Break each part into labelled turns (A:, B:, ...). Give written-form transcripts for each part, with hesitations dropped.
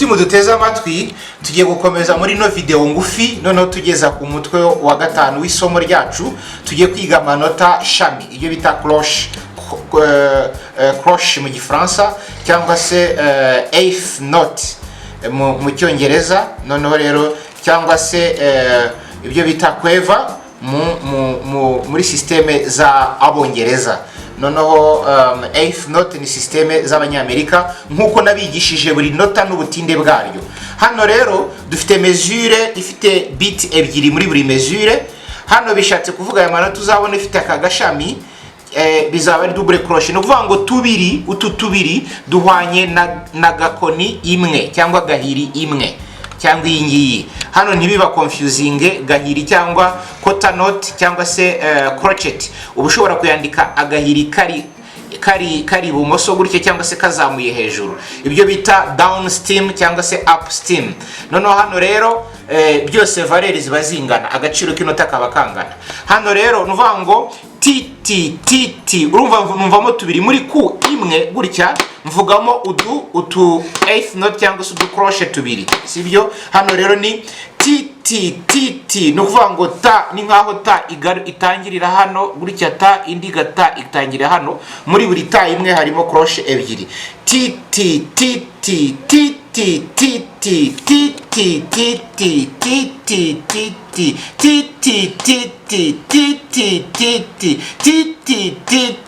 A: muduteze amatwi tugiye gukomeza muri no video ngufi noneho tugeza ku mutwe wa gatanu w'isomo ryacu. Tugiye kwiga amanota shami, iyo bita cloche mu gifaransa cyangwa se eighth note mu cyongereza. Noneho rero cyangwa se ibyo bita kweva muri systeme za abongereza. Noneho eighth note ni systeme z'abanyamerika nkuko nabigishije buri nota n'ubutinde bwaryo. Hano rero dufite mesure ifite bit ebyiri muri buri mesure. Hano bishatse kuvuga aya manota uzabona ifite aka gashami bizaba ari double crochet, no kuvuga ngo tubiri duhwanye na gakoni imwe cyangwa gahiri imwe cyangwa iyi ngiyi. Hano ntibiba confusing gahiri cyangwa quarter note cyangwa se crochet. Ubushobora kuyandika agahiri kari bumoso gutya cyangwa se kazamuye hejuru, ibyo bita down stem cyangwa se up stem. Noneho hano rero byose valeri ziba zingana, agaciro k'inota kaba kangana. Hano rero nuvuga ngo ti urumva numvamo tubiri muri ku imwe gutya, mvugamo utu eighth note cyangwa se udu crochet tubiri, sibyo? Hano rero ni ti no kuvuga ngo ta ni nkaho ta itangirira hano gutya, ta indi gata itangirira hano. Muri buri ta imwe harimo crochet ebyiri.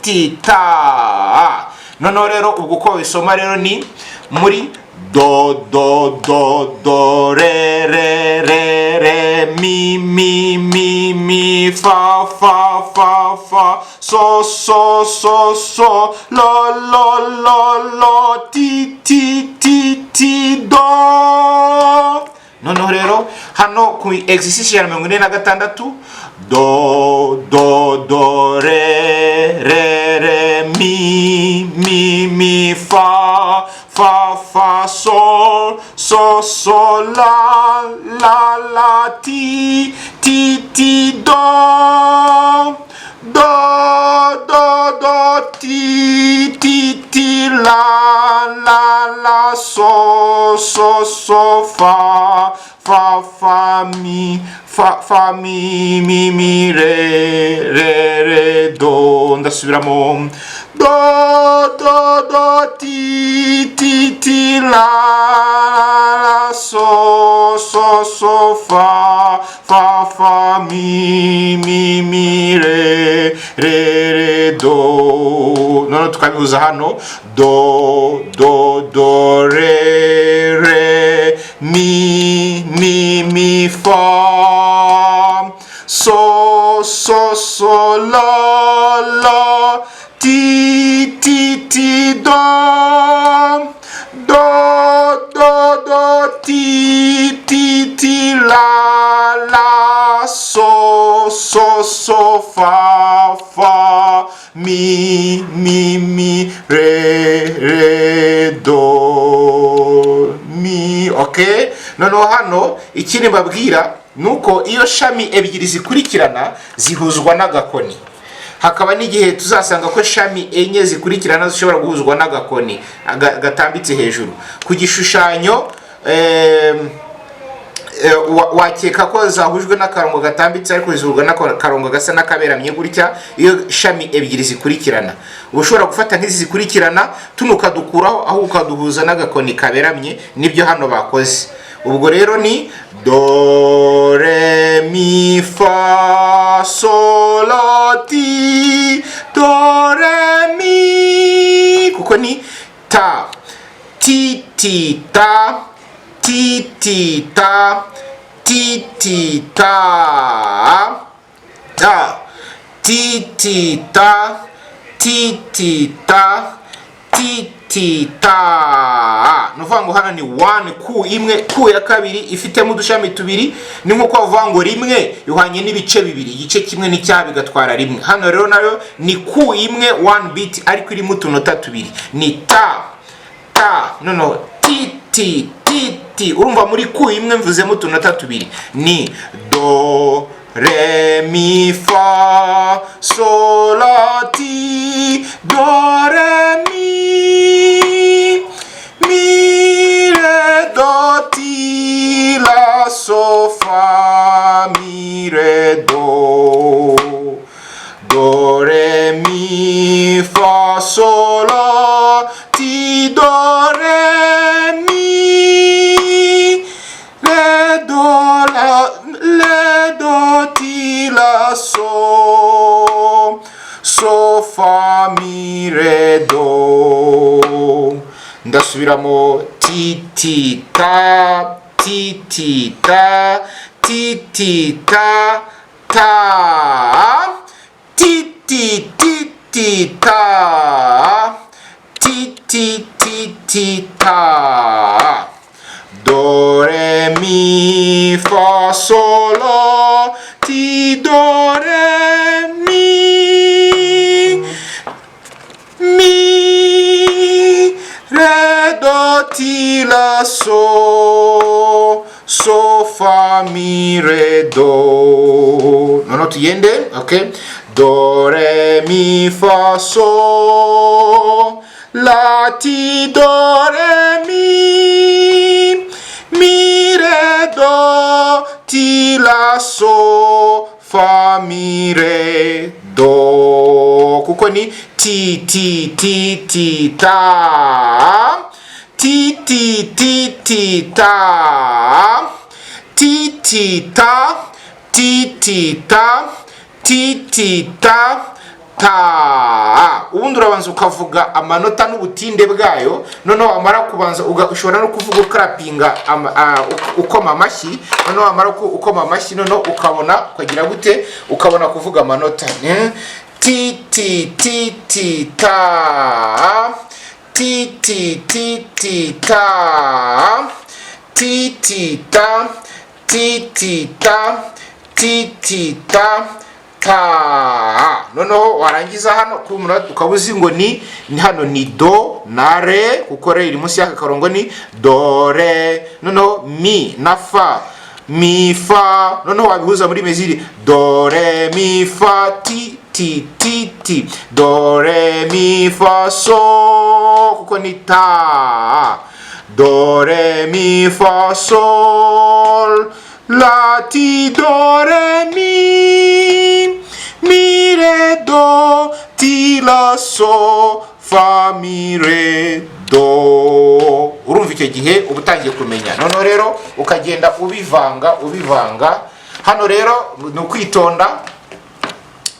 A: ti ta. Noneho rero ubwo uko bisoma rero ni muri do re mi fa so lo ti do. Noneho rero hano ku exercice ya 46 do re mi fa so la ti do ti la so fa mi re do. Ndasubiramo do ti la so fa mi re do. Noneho tukabihuza hano do re mi fa so la ti do ti la so fa mi re do mi. Okay, noneho hano ikindi mbabwira nuko iyo shami ebyiri zikurikirana zihuzwa n'agakoni. Hakaba n'igihe tuzasanga ko shami enye zikurikirana zishobora guhuzwa n'agakoni gatambitse hejuru. Ku gishushanyo wakeka ko zahujwe n'akarongo gatambitse ariko zihuzwa n'akarongo gasa n'akaberamye gutya iyo shami ebyiri zikurikirana. Ubushobora gufata nk'izi zikurikirana tunuka dukuraho aho ukaduhuza n'agakoni kaberamye, nibyo hano bakoze. Ubwo rero ni do re mi fa so la ti do re mi, kuko ni ta ti ta ti ta ti ta ta ti ta ti ta ta. Nuvuga ngo hano ni 1 ku imwe, ku ya kabiri ifitemo udushami tubiri. Ni nko kwavuga ngo rimwe yuhanye n'ibice bibiri, igice kimwe n'icya bigatwara rimwe. Hano rero nayo ni ku imwe 1 bit ariko iri mu tunota tubiri. Ni ta no ti. Urumva muri ku imwe mvuzemo utunota tubiri. Ni do re mi fa so la ti do re mi re do so, so fa mi re do. Ndasubiramo ti ti ta, ti ti ta, ti ti ta ta, ti ti ti ti ta, ti ti ti ti ta. Do re mi fa sol la ti do re mi, mi re do ti la so, so fa mi re do. No tuyende, okay? Do re mi fa sol la ti do re mi, mi re do ti la so fa mi re do. Kuko ni ti ti ti ti ta, ti ti ti ti ta, ti ti ta, ti ti ta, ti ti ta ta. Ubundi urabanza ukavuga amanota n'ubutinde bwayo, noneho amara kubanza ushobora no kuvuga ukrapinga ukoma amashyi, noneho amara ukoma amashyi noneho ukabona ukagira gute, ukabona kuvuga amanota. Ti ti ti ti ta, ti ti ti ti ta, ti ti ta, ti ti ta, ti ti ta ta. Noneho warangiza hano kumura ukabuzi ngo ni hano ni do na re, kuko re iri munsi y'aka karongo ni do re. Noneho mi na fa, mi fa, noneho wabihuza muri meziri do re mi fa ti ti ti ti, do re mi fa so, kuko ni ta, do re mi fa sol la ti do re mi, mi re do ti la so fa mi re do. Urumva icyo gihe uba utangiye kumenya. Noneho rero ukagenda ubivanga. Hano rero ni ukwitonda,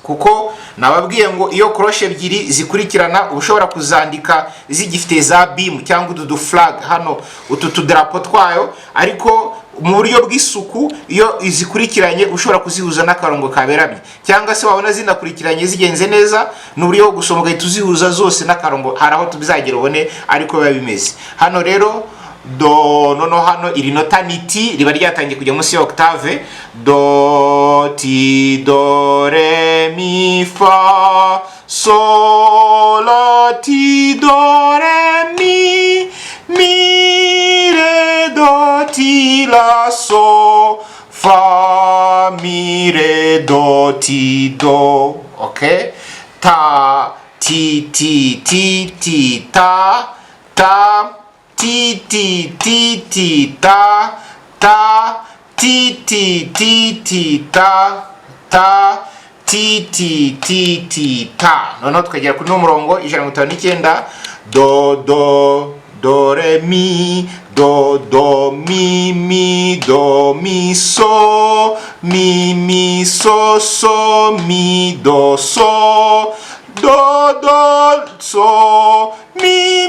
A: kuko nababwiye ngo iyo koroshe ebyiri zikurikirana ushobora kuzandika zigifite za beam cyangwa udu flag hano, utu tudarapo twayo, ariko mu buryo bw'isuku iyo izikurikiranye ushobora kuzihuza n'akarongo kaberamye, cyangwa se wabona zinakurikiranye zigenze neza n'uburyo bwo gusoma ugahita uzihuza zose n'akarongo, hari aho tubizagera ubone ariko biba bimeze. Hano rero do, noneho hano iri nota ni ti, riba ryatangiye kujya munsi ya octave. Do ti do re mi fa sol la ti do re mi, mi re do ti la so fa mi re do ti do. Ok, ta ti ti ti ti ta, ta ti ti ti ti ta, ta ti ti ti ti ta, ta ti ti ti ti ta. Noneho tukagera kuri umurongo 159, do do do re mi, do do mi mi, do mi so, mi so so, mi do so, do do so, mi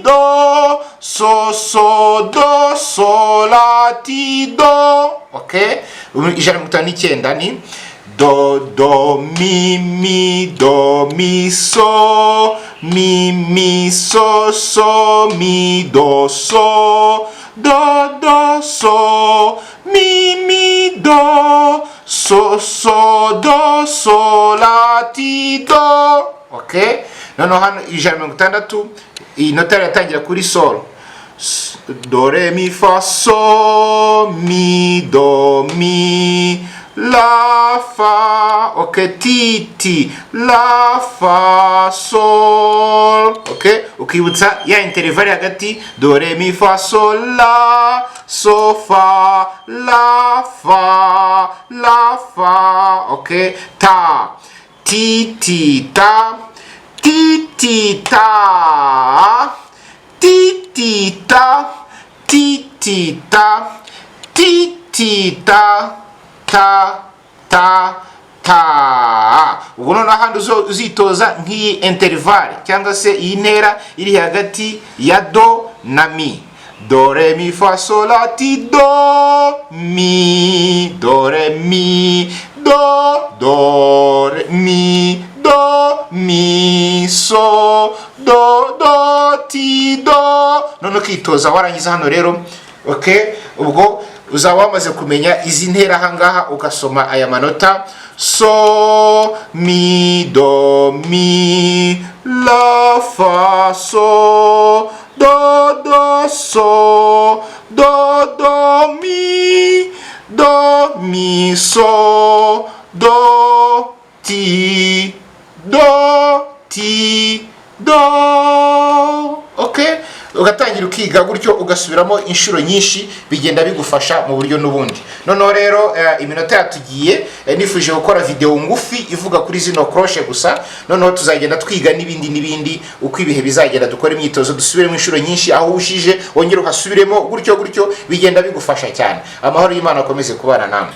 A: do, so so do so la ti do. Ok, 159 ni do do mi do mi so, mi so so, mi do so, do so, mi do, so so do so la ti do. Ok, noneho hano 160 iyi nota iratangira kuri sol, do re mi fa so, mi do mi la fa. Ok, ti ti la fa sol. Ok, ukibutsa ya intervale hagati do re mi fa sol la, so fa la fa la fa. Ok, ta ti ti ta, ti ti ta, ti ti ta, ti ti ta, ti ti ta, ta ta ta. Ubwo noneho ahandi uzitoza nk'iyi intervale cyangwa se iyi ntera iri hagati ya do na mi. Do re mi fa sol la ti do mi, do re mi, do re mi, do mi so, do ti do. None ukitoza warangiza hano rero, okay, ubwo uzaba wamaze kumenya izi ntera ahangaha ugasoma aya manota: so mi do mi la fa so, do so, do mi so, do ti do. Okay, ugatangira ukiga gutyo ugasubiramo inshuro nyinshi, bigenda bigufasha mu buryo n'ubundi. Noneho rero iminota yatugiye, nifuje gukora video ngufi ivuga kuri zino crochet gusa. Noneho tuzagenda twiga n'ibindi uko ibihe bizagenda, dukora imyitozo dusubiremo inshuro nyinshi, aho ushije wongera uhasubiremo gutyo bigenda bigufasha cyane. Amahoro y'Imana akomeze kubana namwe.